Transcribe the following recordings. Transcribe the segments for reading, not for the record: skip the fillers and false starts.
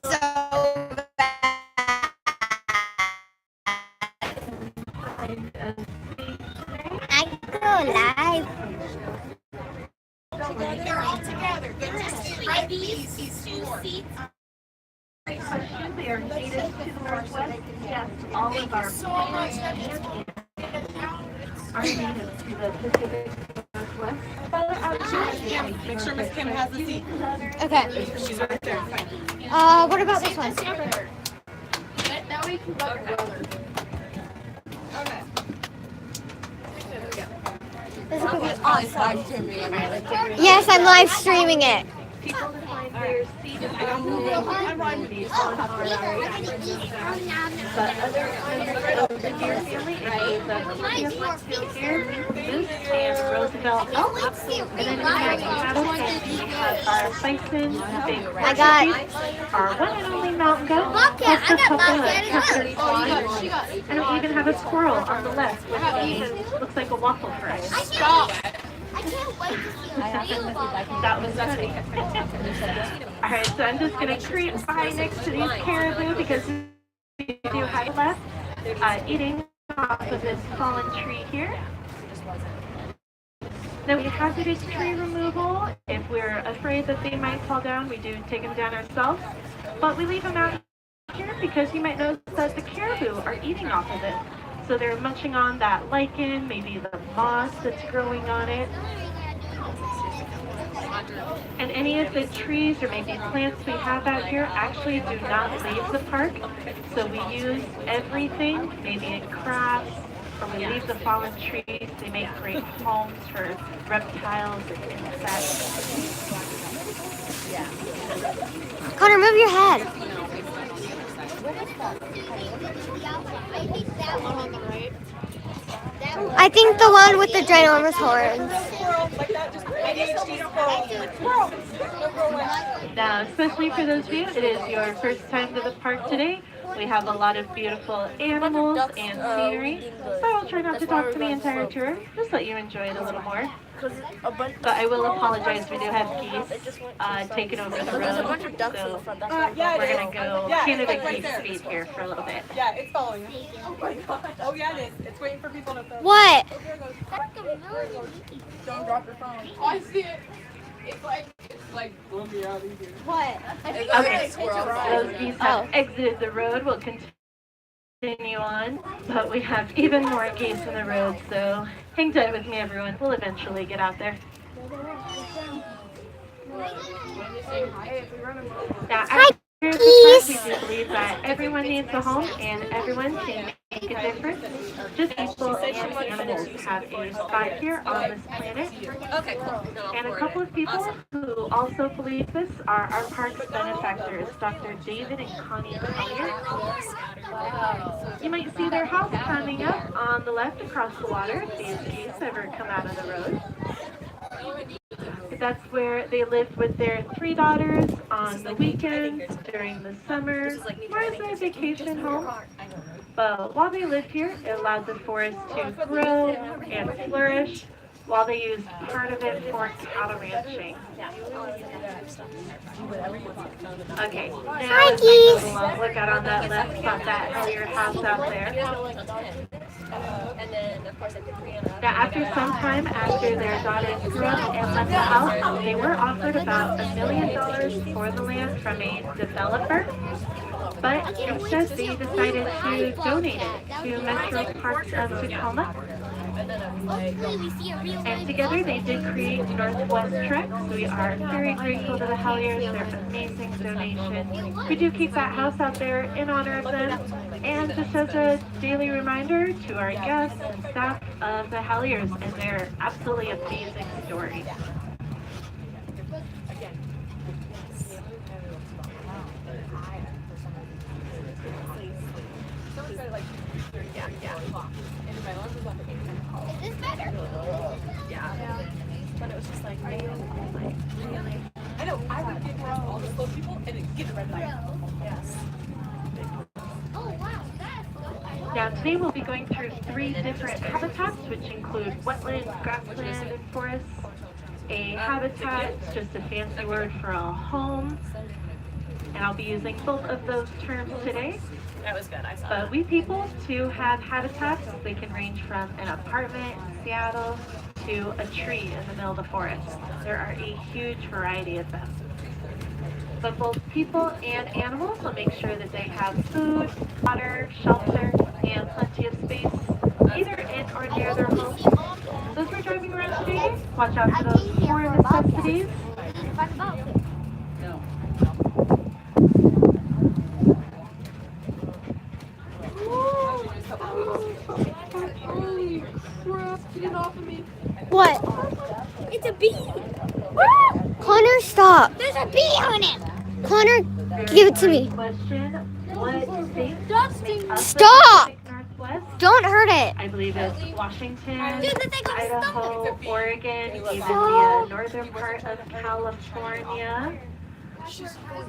I go live. They're all together. They're just these two seats. They are native to the Northwest. Yes, all of our plants are native to the Pacific Northwest. Make sure Miss Kim has a seat. Okay. She's right there. What about this one? That way you can go together. Okay. This is gonna be awesome. Yes, I'm live streaming it. People define their seed as activities on but other members of the deer family include the Pontiac deer, moose, and Roosevelt elk. And then we have cattle, we have our bison, big our one and only mountain goat, plus the couple of Texas swans, and we even have a squirrel on the left, which looks like a waffle fry. Stop. I can't wait to see That was funny. Alright, so I'm just going to creep by next to these caribou because we do have left eating off of this fallen tree here. Now we hazardous tree removal. If we're afraid that they might fall down, we do take them down ourselves. But we leave them out here because you might notice that the caribou are eating off of it. So they're munching on that lichen, maybe the moss that's growing on it. And any of the trees or maybe plants we have out here actually do not leave the park. So we use everything, maybe in crafts, or we leave the fallen trees. They make great homes for reptiles and insects. Connor, move your head. I think the one with the ginormous horns. Now, especially for those of you, it is your first time to the park today. We have a lot of beautiful animals and scenery, so I will try not to talk to the entire tour, just let you enjoy it a little more. But I will apologize, we do have geese taking over the road, so we're going to go Canada geese speed here for a little bit. Yeah, it's following you. Oh yeah, it is. It's waiting for people to film. What? Don't drop your phone. Oh, I see it. It's like let me out of here. What? Okay, those geese have exited the road. We'll continue on, but we have even more geese in the road, so hang tight with me, everyone. We'll eventually get out there. Now, after the park, we do believe that everyone needs a home and everyone can make a difference. Just people and animals have a spot here on this planet. Okay, cool. And a couple of people who also believe this are our park's benefactors, Dr. David and Connie Collier. You might see their house coming up on the left across the water if these geese ever come out of the road. That's where they lived with their 3 daughters on the weekends, during the summer, or as their vacation home. But while they lived here, it allowed the forest to grow and flourish, while they used part of it for cattle ranching. Okay, now let's take a long look out on that left, spot that Hellier house out there. Now, after some time after their daughters grew up and left the house, they were offered about $1 million for the land from a developer. But instead, they decided to donate it to Metro Parks of Tacoma. And together they did create Northwest Trek. So we are very grateful to the Helliers. They're an amazing donation. We do keep that house out there in honor of them. And just as a daily reminder to our guests and staff of the Helliers and their absolutely amazing story. Is this better? Yeah. But it was just like, really? I know. I would get around all the slow people and then get the red light. Yes. Oh wow, that's good. Now today we'll be going through 3 different habitats, which include wetlands, grassland, and forests. A habitat is just a fancy word for a home. and I'll be using both of those terms today. That was good. I saw But we people too have habitats. They can range from an apartment in Seattle to a tree in the middle of the forest. There are a huge variety of them. But both people and animals will make sure that they have food, water, shelter, and plenty of space, either in or near their homes. So as we're driving around today, watch out for those four necessities. Holy crap, get off of me. What? It's a bee. Connor, stop. There's a bee on it. Connor, give it to me. Question, what state Dusting. of the Stop! Pacific Northwest? Don't hurt it. I believe it's Washington, Dude, the thing on his Idaho, Oregon, even Stop. the northern part of California.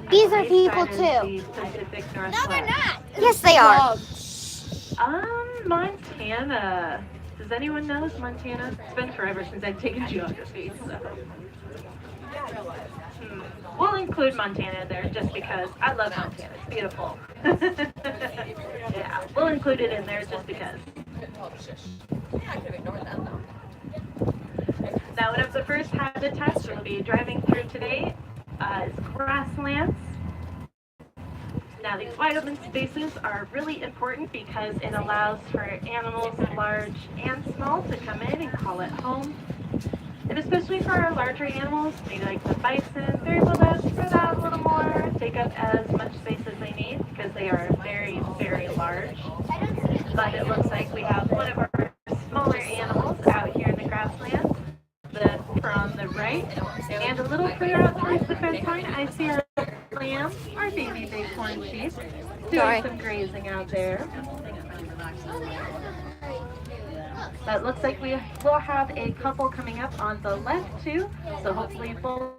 These are Right people side is too. the Pacific No, Northwest. they're not. Yes, they are. Montana. Does anyone know Montana? It's been forever since I've taken geography, so. We'll include Montana there just because I love Montana. It's beautiful. Yeah, we'll include it in there just because. I could have ignored that though. Now, one of the first habitats we'll be driving through today is grasslands. Now, these wide open spaces are really important because it allows for animals large and small to come in and call it home. And especially for our larger animals, maybe like the bison, they're able to spread out a little more, take up as much space as they need because they are very, very large. But it looks like we have one of our smaller animals out here in the grasslands. From the right, and a little further out towards the fence line, I see our lamb, our baby bighorn sheep, doing some grazing out there. But it looks like we will have a couple coming up on the left too, so hopefully both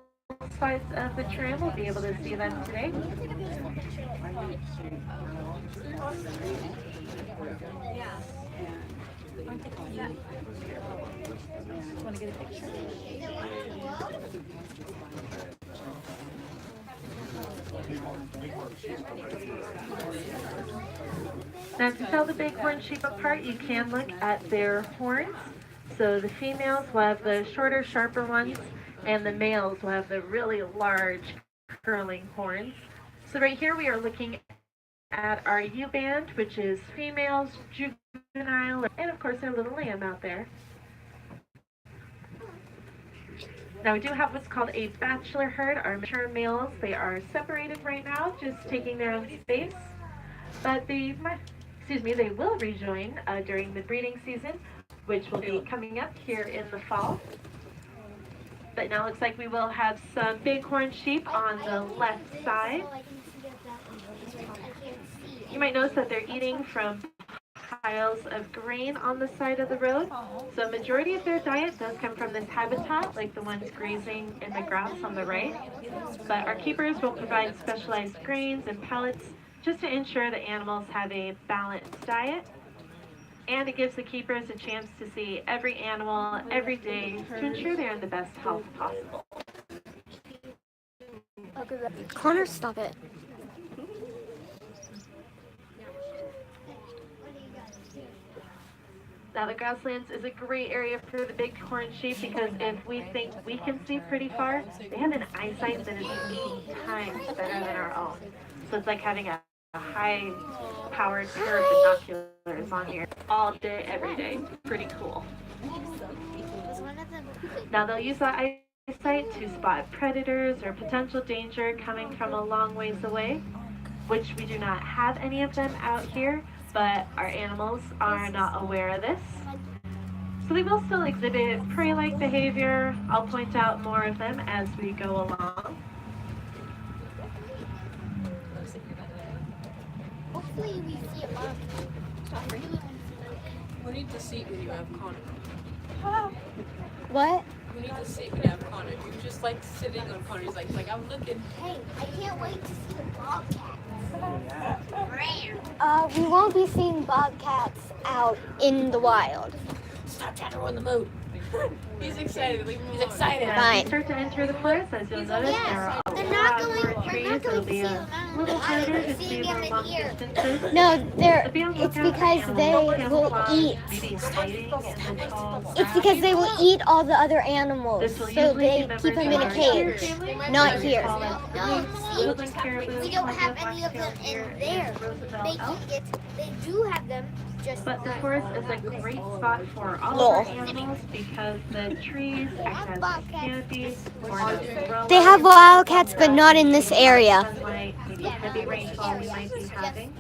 sides of the tram will be able to see them today. Want to get a picture? Now, to tell the bighorn sheep apart, you can look at their horns. So the females will have the shorter, sharper ones, and the males will have the really large, curling horns. So right here we are looking at our U-band, which is females, juvenile, and of course our little lamb out there. Now we do have what's called a bachelor herd. Our mature males, they are separated right now, just taking their own space. But they will rejoin during the breeding season, which will be coming up here in the fall. But now it looks like we will have some bighorn sheep on the left side. You might notice that they're eating from piles of grain on the side of the road. So a majority of their diet does come from this habitat, like the ones grazing in the grass on the right. But our keepers will provide specialized grains and pellets just to ensure the animals have a balanced diet. And it gives the keepers a chance to see every animal every day to ensure they're in the best health possible. Connor, stop it. Now the grasslands is a great area for the bighorn sheep because if we think we can see pretty far, they have an eyesight that is 8 times better than our own. So it's like having a high-powered pair of binoculars on here all day, every day. Pretty cool. Now they'll use that eyesight to spot predators or potential danger coming from a long ways away, which we do not have any of them out here, but our animals are not aware of this. So they will still exhibit prey-like behavior. I'll point out more of them as we go along. Hopefully we see a bug. We need to see when you have Connor. What? We need to see when you have Connor. You're just like sitting on Connor. He's like I'm looking. Hey, I can't wait to see the bobcats. We won't be seeing bobcats out in the wild. Stop trying to run the mood. He's excited. He's excited. As we start to enter the forest, as you'll notice, there are a lot more trees Outdoors, it'll be a little harder to see the long distances. No, So be on the it's lookout for because they animals will camouflaged, eat. maybe hiding in the tall It's grass. because they will eat all the other animals. This will So usually be they members keep them in of a our deer cage. family, Not whether we here. call them woodland caribou, We don't plenty have of any of them black-tailed deer, in there. and Roosevelt They elk. can get. They do have them. Just But the forest is a great spot for all Lol. of our animals because the trees act as a canopy or an umbrella. They have wildcats, but not in this area. Sunlight, maybe heavy rainfall we might be having.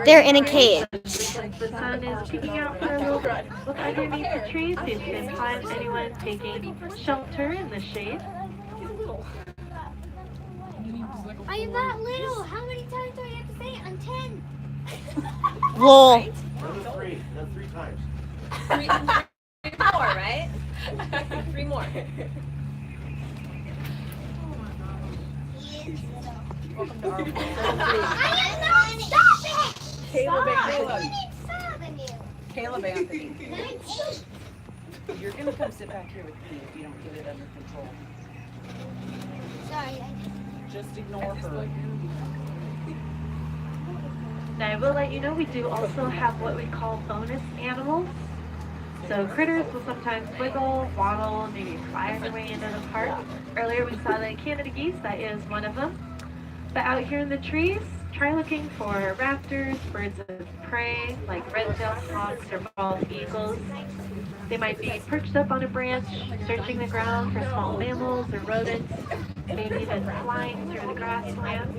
They're in a cage. The sun is peeking out for a little look underneath the trees, see if you can find anyone taking shelter in the shade. I am not little. How many times do I have to say it? I'm 10. Lol. That's three times. Three more, right? Three more. Welcome to our world. I am not. Stop it. Caleb Stop. Anthony. You need stop in you. Caleb Anthony. You're gonna come sit back here with me if you don't get it under control. Sorry. Just ignore her. Now I will let you know we do also have what we call bonus animals. So critters will sometimes wiggle, waddle, maybe fly their way into the park. Earlier we saw the Canada geese, that is one of them. But out here in the trees, try looking for raptors, birds of prey, like red-tailed hawks or bald eagles. They might be perched up on a branch, searching the ground for small mammals or rodents, maybe even flying through the grasslands.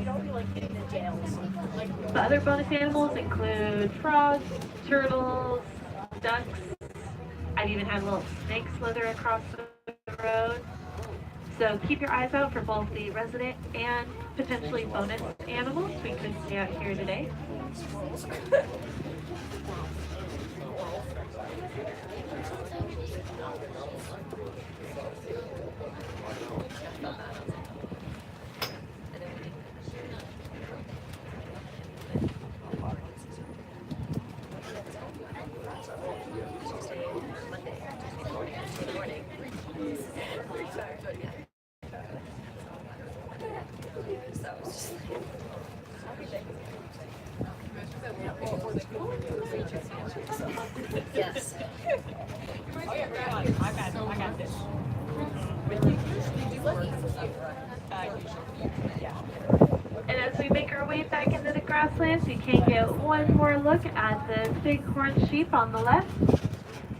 The other bonus animals include frogs, turtles, ducks. I've even had little snakes slither across the road. So keep your eyes out for both the resident and potentially bonus animals we could see out here today. Yes. I got this. And as we make our way back into the grasslands, you can get one more look at the bighorn sheep on the left.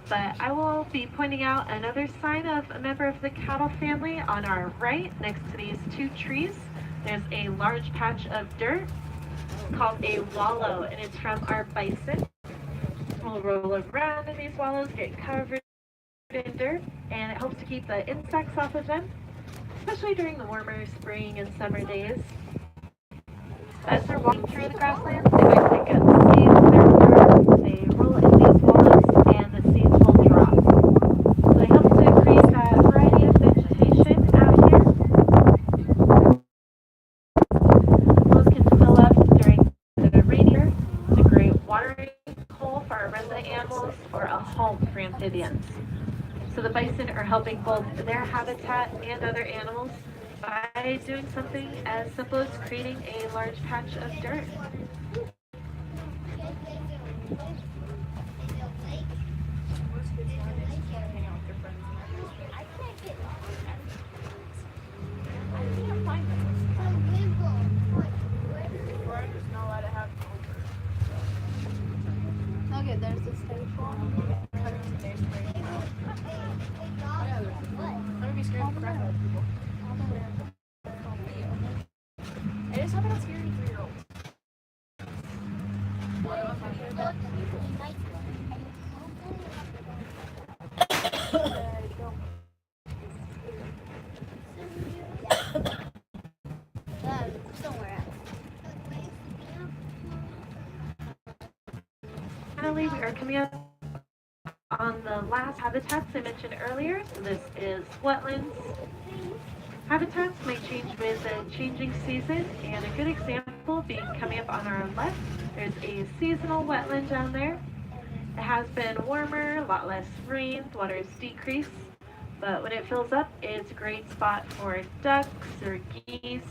But I will be pointing out another sign of a member of the cattle family on our right, next to these two trees. There's a large patch of dirt called a wallow, and it's from our bison. We'll roll around in these wallows, get covered in dirt, and it helps to keep the insects off of them, especially during the warmer spring and summer days. As they're walking through the grasslands, they might pick up seeds in their fur, they roll in these wallows, and the seeds will drop. So they help to create that variety of vegetation out here. Those can fill up during the rainy year. It's a great watering hole for our resident animals or a home for amphibians. So the bison are helping both their habitat and other animals by doing something as simple as creating a large patch of dirt. Okay, there's the stage one. I'm gonna be scared of the crap out of people. I just hope I don't scare any 3-year-olds. Finally, we are coming up on the last habitats I mentioned earlier. So this is wetlands. Habitats may change with the changing season, and a good example being coming up on our left. There's a seasonal wetland down there. It has been warmer, a lot less rain, the water has decreased, But when it fills up, it's a great spot for ducks or geese.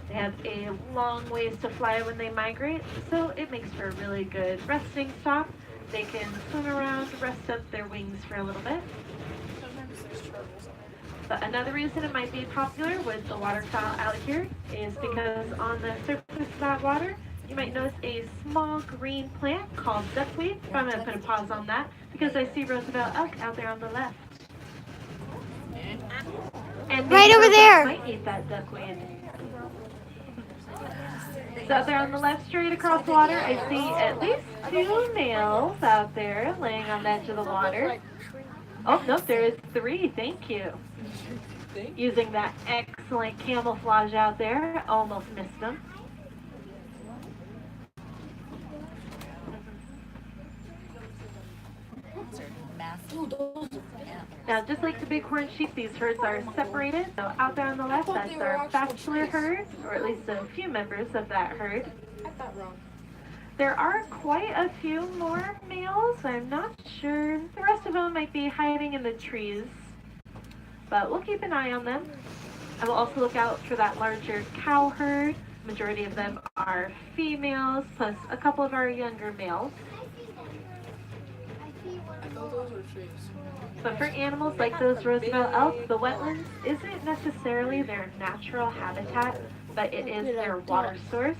They have a long ways to fly when they migrate, so it makes for a really good resting stop. They can swim around, rest up their wings for a little bit. But another reason it might be popular with the waterfowl out here is because on the surface of that water, you might notice a small green plant called duckweed. So I'm going to put a pause on that because I see Roosevelt elk out there on the left. And Right over there. might eat that duckweed. So out there on the left, straight across the water, I see at least 2 males out there laying on the edge of the water. Oh, no, there is 3. Thank you. Using that excellent camouflage out there. Almost missed them. Now, just like the bighorn sheep, these herds are separated. So out there on the left, that's our bachelor herd, or at least a few members of that herd. There are quite a few more males. I'm not sure. The rest of them might be hiding in the trees, but we'll keep an eye on them. I will also look out for that larger cow herd. Majority of them are females, plus a couple of our younger males. But for animals like those Roosevelt elk, the wetlands isn't necessarily their natural habitat, but it is their water source.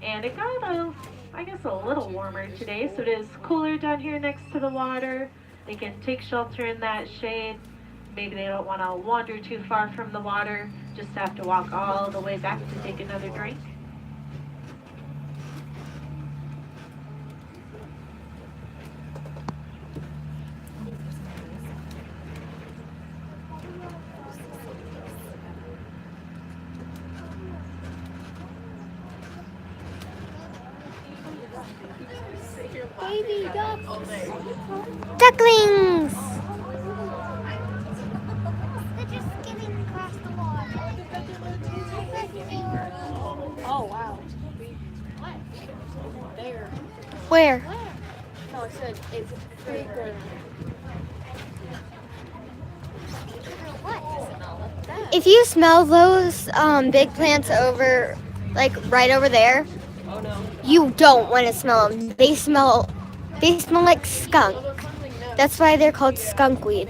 And it got, I guess, a little warmer today, so it is cooler down here next to the water. They can take shelter in that shade. Maybe they don't want to wander too far from the water, just have to walk all the way back to take another drink. Baby ducks. Ducklings. They're just skimming across the water. Oh, wow. There. Where? No, I said it's pretty good. If you smell those big plants over, like right over there, you don't want to smell them. They smell like skunk. That's why they're called skunkweed.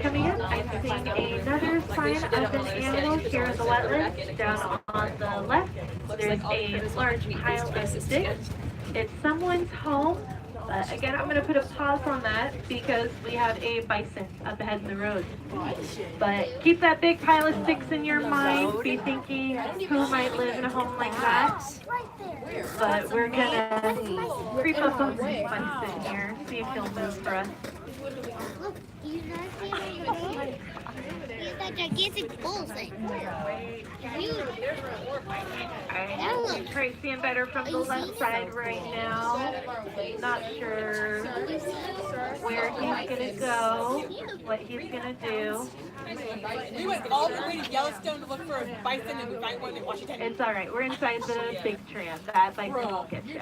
Coming up, I'm seeing another sign of an animal here in the wetlands. Down on the left, there's a large pile of sticks. It's someone's home. But again, I'm going to put a pause on that because we have a bison up ahead in the road. But keep that big pile of sticks in your mind. Be thinking who might live in a home like that. But we're going to creep up on this bison here, see if he'll move for us. Look, he's that gigantic bull thing. I'm tracing better from the left side right now. Not sure where he's gonna go, what he's gonna do. We went all the way to Yellowstone to look for a bison and we find one in Washington. It's all right. We're inside the big tram. That bison won't get you.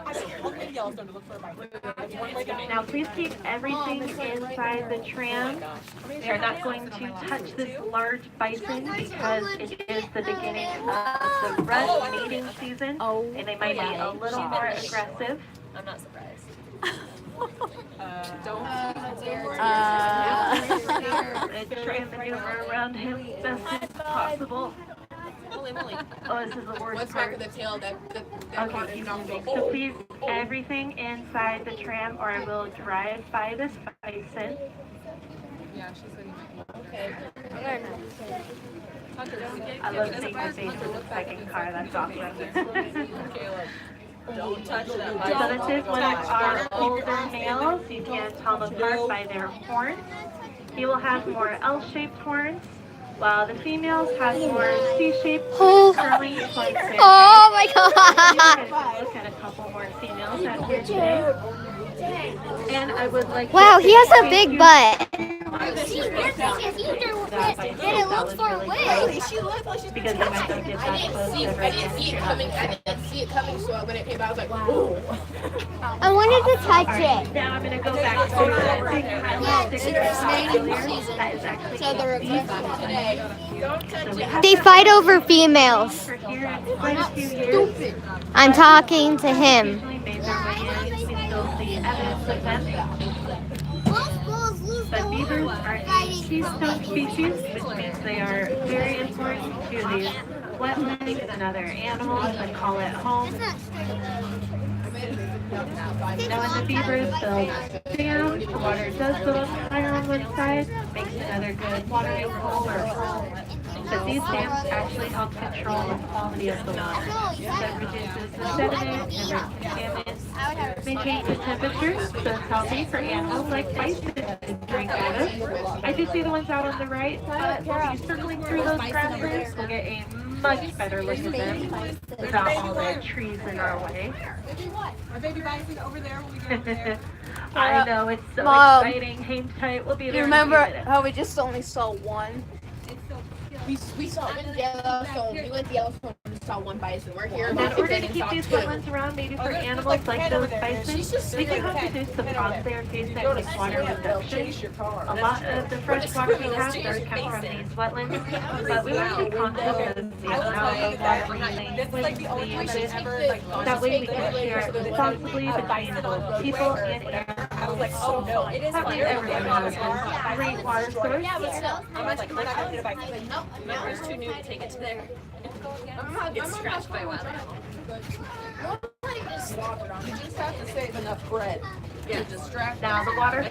I'll go to Yellowstone to look for a bison. It's one way down. Now, please keep everything inside the tram. We are not going to touch this large bison because it is the beginning of the rut mating season, and they might be a little more aggressive. I'm not surprised. Try and maneuver around him best as possible. Holy moly. Oh, this is the worst What's back part. with the tail that Okay, keep moving. So please, everything inside the tram, or I will drive by this bison. Yeah, she said I love seeing your face in the second car. That's awesome. don't touch that. So this is one of our older males. You can tell them apart by their horns. He will have more L-shaped horns, while the females have more C-shaped curly points. Oh my god! Look at a couple more females out here today. And I would like Wow, to he has a big butt. Did it look smell is really great because you might not get that close ever again. I didn't see it coming, so when it came out, I was like, whoa. I wanted to touch it. Now I'm going to go back to the big pile stick that I saw earlier. That is actually beef. They fight over females. For here in quite a few years. I'm talking to him. Usually made their way in. We still see evidence of them. But beavers are a keystone species, which means they are very important to these wetlands and other animals that call it home. Now when the beavers build dams, the water does go up higher on one side, makes another good watering hole or hole. But these dams actually help control the quality of the water. That reduces the sediment and contaminants, maintains the temperature, so it's healthy for animals like bison to drink out of. I do see the ones out on the right, but we'll be circling through those grasslands. We'll get a much better look at them without all the trees in our way. Our baby bison over there will be going there. I know, it's so Mom, exciting. Hang tight. We'll be You there remember in a few minutes. how we just only saw one? We saw Yellowstone. We went to Yellowstone and saw one bison. We're here. And we're going to keep these wetlands around maybe for animals like those bison. We can help reduce the problems they are facing with water reduction. A lot of the fresh water we have does come from these wetlands, but we want to be conscious of the amount of water we use when we use it. That way we can share it responsibly between both people and animals. I was like, oh no, it is That way everyone has a great water source. I'm like, we're not gonna get a bike. Remember, it's too new to take it to there. It's scratched by wild animal. You just have to save enough bread. Yeah, distract. Now the water,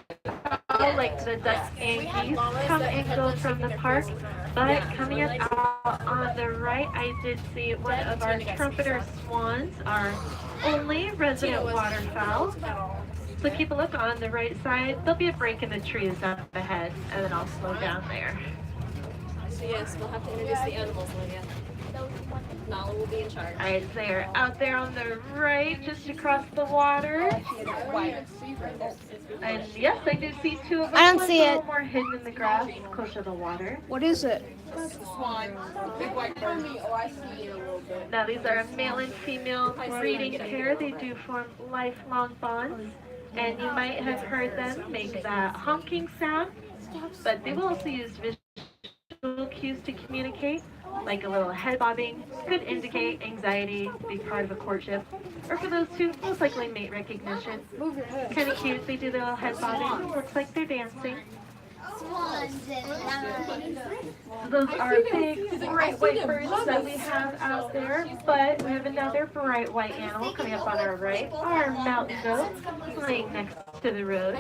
like the ducks and geese, come and go from the park, but coming up out on the right, I did see one of our trumpeter swans, our only resident waterfowl. So keep a look on the right side. There'll be a break in the trees up ahead, and then I'll slow down there. So yes, we'll have to introduce the animals, Lydia. Nala will be in charge. All right, so they're out there on the right, just across the water. And yes, I do see two of them. I don't see One's a little it. more hidden in the grass, closer to the water. What is it? Swan, big white bird. Oh, I see it a little bit. Now these are a male and female breeding pair. They do form lifelong bonds. And you might have heard them make that honking sound, but they will also use visual cues to communicate, like a little head bobbing, could indicate anxiety, be part of a courtship, or for those two, most likely mate recognition. Kind of cute, they do their little head bobbing, looks like they're dancing. So those are big, bright white birds that we have out there, but we have another bright white animal coming up on our right, our mountain goat, laying next to the road.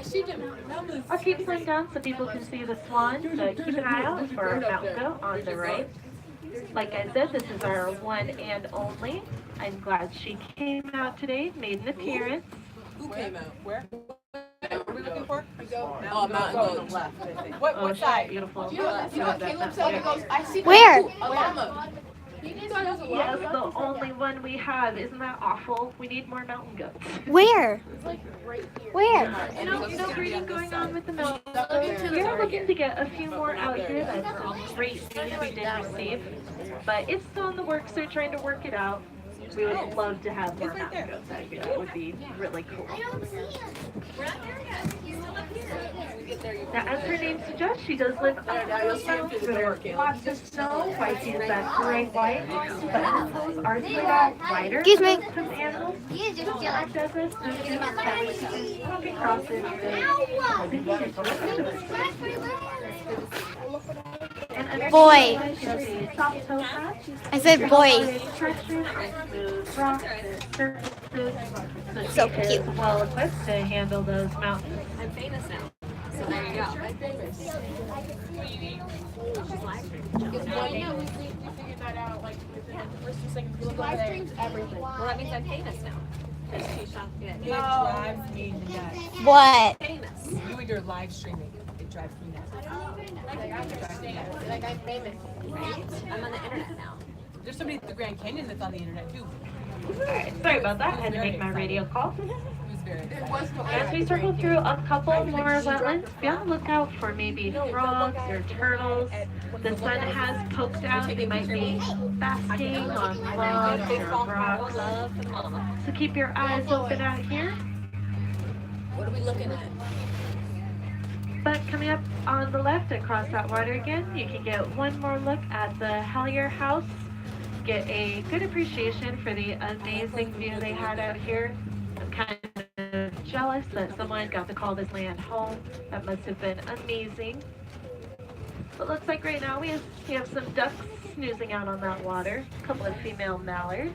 I'll keep slowing down so people can see the swan, but keep an eye out for our mountain goat on the right. Like I said, this is our one and only. I'm glad she came out today, made an appearance. Who came out? Where? What are we looking for? Oh, mountain goat. Left, I think. What side? Beautiful. You know what Caleb said? He goes, I see Where? a llama. He just saw a Yes, llama. the only one we have. Isn't that awful? We need more mountain goats. Where? Where? No breeding going on with the mountain goats. We are looking to get a few more out here. That's great news we did receive. But it's still in the works. They're trying to work it out. We would love to have more mountain goats out here. That would be really cool. Now, as her name suggests, she does live up on the mountains where there's lots of snow. Why she is that great white. But animals are spread out wider. Excuse me. Some animals don't act as a snow that we can walk across it. And Boy. soft toe patch. I said boy. So So she is well equipped to handle those mountains. I'm famous now. So there you go. Well, that means I'm famous now. Because she shot It it. drives me nuts. What? Famous. You and your live streaming, it drives me nuts. Like I'm famous. Right? I'm on the internet now. There's somebody at the Grand Canyon that's on the internet too. Alright, sorry about that. I had to make my radio call. It was As we circle through a couple more wetlands, be on the lookout for maybe frogs or turtles. The sun has poked out. They might be basking on logs or rocks. So keep your eyes open out here. What are we looking at? But coming up on the left across that water again, you can get one more look at the Hellier House. Get a good appreciation for the amazing view they had out here. I'm kind of jealous that someone got to call this land home. That must have been amazing. But looks like right now we have some ducks snoozing out on that water. A couple of female mallards.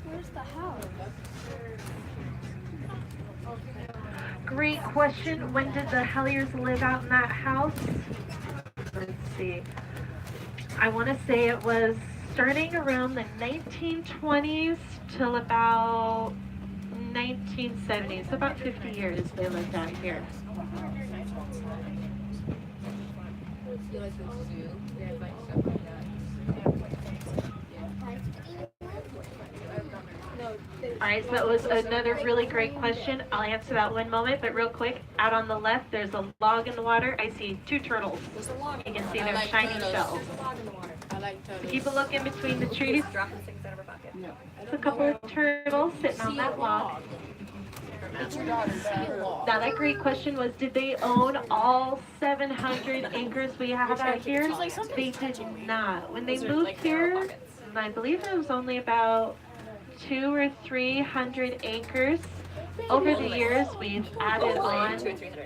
Where's the house? Great question. When did the Helliers live out in that house? Let's see. I want to say it was starting around the 1920s till about 1970s. So about 50 years they lived out here. All right, so that was another really great question. I'll answer that one moment, but real quick, out on the left, there's a log in the water. I see two turtles. You can see their shiny shells. I like So turtles. keep a look in between the trees. Dropping things out of her bucket. There's a couple of turtles sitting on that log. Now that great question was, did they own all 700 acres we have out here? They did not. When they moved here, I believe it was only about 200 or 300 acres. Over the years, we've added on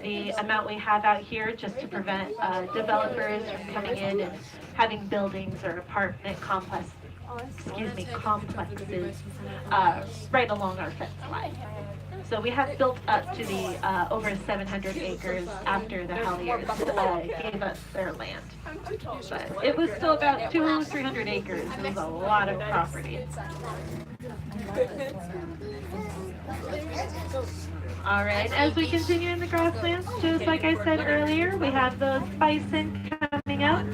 the amount we have out here just to prevent developers from coming in and having buildings or apartment complexes right along our fence line. So we have built up to the over 700 acres after the Helliers gave us their land. But it was still about 200, 300 acres. It was a lot of property. All right, as we continue in the grasslands, just like I said earlier, we have those bison coming up.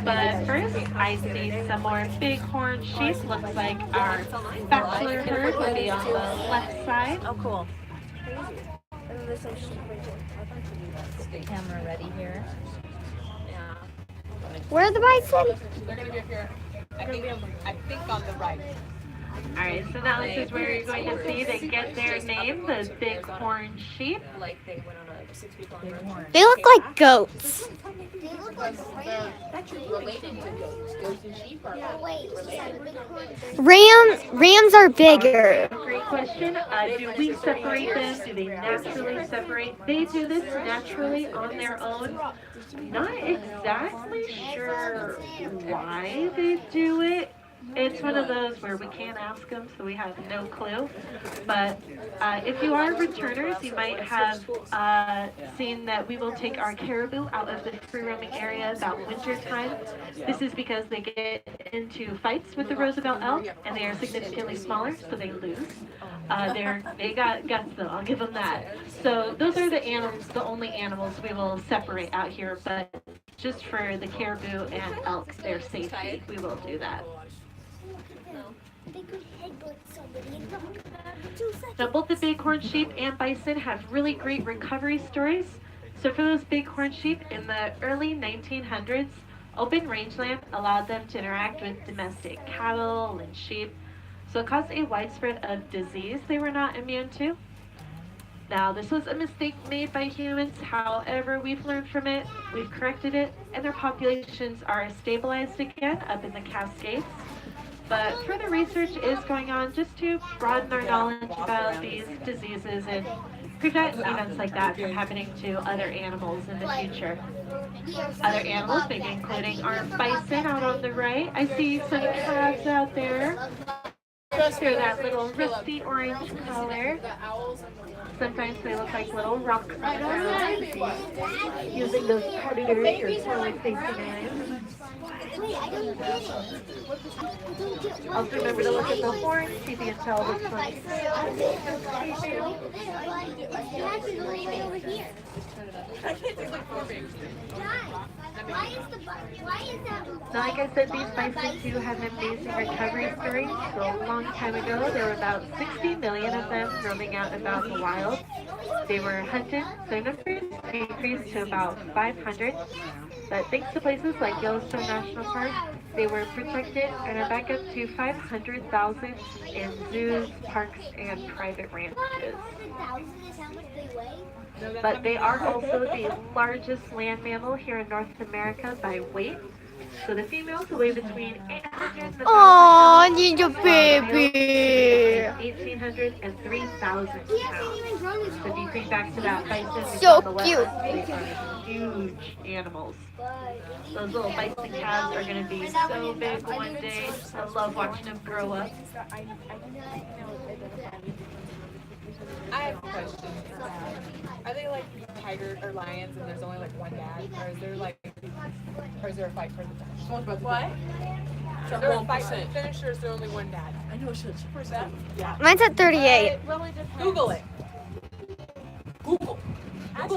But first, I see some more bighorn sheep. Looks like our bachelor herd will be on the left side. Oh, cool. Camera ready here. Yeah. Where are the bison? They're gonna be up here. I think on the right. All right, so now this is where you're going to see they get their name, the bighorn sheep. Like they went on a 6 week long They look like goats. They look like Related to goats. Goats and sheep are Rams are bigger. Great question. Do we separate them? Do they naturally separate? They do this naturally on their own. Not exactly sure why they do it. It's one of those where we can't ask them, so we have no clue. But if you are returners, you might have seen that we will take our caribou out of the free roaming area about winter time. This is because they get into fights with the Roosevelt elk, and they are significantly smaller, so they lose. They got guts though, I'll give them that. So those are the animals, the only animals we will separate out here, but just for the caribou and elk, their safety, we will do that. they could headbutt somebody in about 2 seconds. Now, both the bighorn sheep and bison have really great recovery stories. So for those bighorn sheep, in the early 1900s, open rangeland allowed them to interact with domestic cattle and sheep. So it caused a widespread of disease they were not immune to. Now, this was a mistake made by humans. However, we've learned from it, we've corrected it, and their populations are stabilized again up in the Cascades. But further research is going on just to broaden our knowledge about these diseases and prevent events like that from happening to other animals in the future. Other animals, maybe including our bison out on the right. I see some calves out there. They're that little rusty orange color. Sometimes they look like little rocks on the ground. Using those predators or like facing eyes. Wait, I don't get it. Also remember to look at the horns, see if you can tell which one's Over here. Now, like I said, these bison too have an amazing recovery story. So a long time ago, there were about 60 million of them roaming out and about in the wild. They were hunted, so numbers decreased to about 500. But thanks to places like Yellowstone National Park, they were protected and are back up to 500,000 in zoos, parks, and private ranches. But they are also the largest land mammal here in North America by weight. So the females weigh between 800 and 1,000 Oh, pounds. ninja While the males baby. weigh between 1,800 and 3,000 pounds. So if you think back to that bison we So saw in the cute. wetlands, they are huge animals. Those little bison calves are going to be so big one day. I love watching them grow up. I have a question. Are they like tigers or lions and there's only like one dad? Or is there a fight for the dad? What? Is there a fight for the finish or is there only one dad? I know it's 6%. Yeah. Mine's at 38. Google it. Google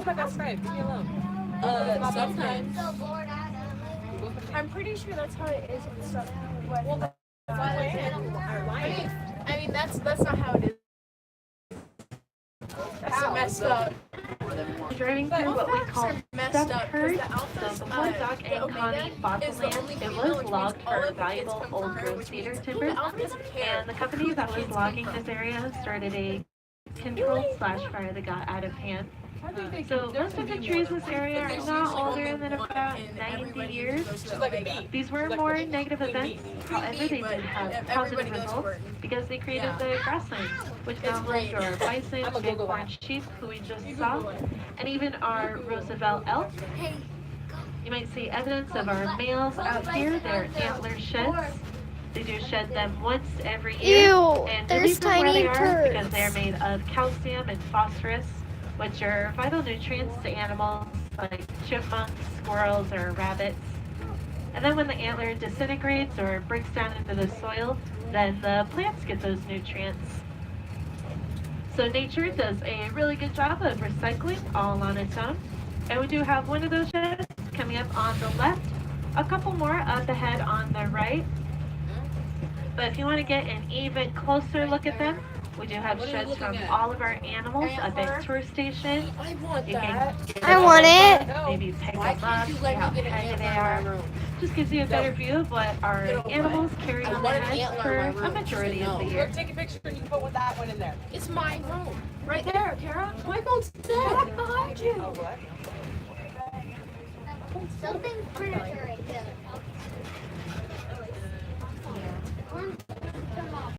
my best friend. Leave me alone. Sometimes. I'm pretty sure that's how it is in stuff. I mean, that's not how it is. That's so messed up. Driving through what we call Messed stuffed up. herd. The alphas, So before Doc and Connie bought the is the land, only it female, was which logged means all for of the kids valuable come from old her, growth which cedar means timber. the alpha doesn't care And the company who that the was kids logging come this from. area started a controlled slash fire that got out of hand. So most of the trees in this area are not older than about 90 years. These were more negative events. However, they did have positive results because they created the grasslands, which now homes our bison, bighorn sheep, who we just saw, and even our Roosevelt elk. You might see evidence of our males out here, their antler sheds. They do shed them once every year. Ew, And there's release them where tiny they are because turds. they're made of calcium and phosphorus, which are vital nutrients to animals like chipmunks, squirrels, or rabbits. And then when the antler disintegrates or breaks down into the soil, then the plants get those nutrients. So nature does a really good job of recycling all on its own. And we do have one of those sheds coming up on the left, a couple more up ahead on the right. But if you want to get an even closer look at them, we do have sheds from all of our animals up at Tour Station. I want You can that. get I want it. maybe pick Why them up, can't you see let how me get an heavy they antler in are. my room? Just gives you a better view of what our animals carry I on want their an heads antler for in my a room. majority of the No. year. Look, take a picture and you can put that one in there. It's my room. Right there, Kara. My phone's dead. Behind you. Oh, what? Something predator right there.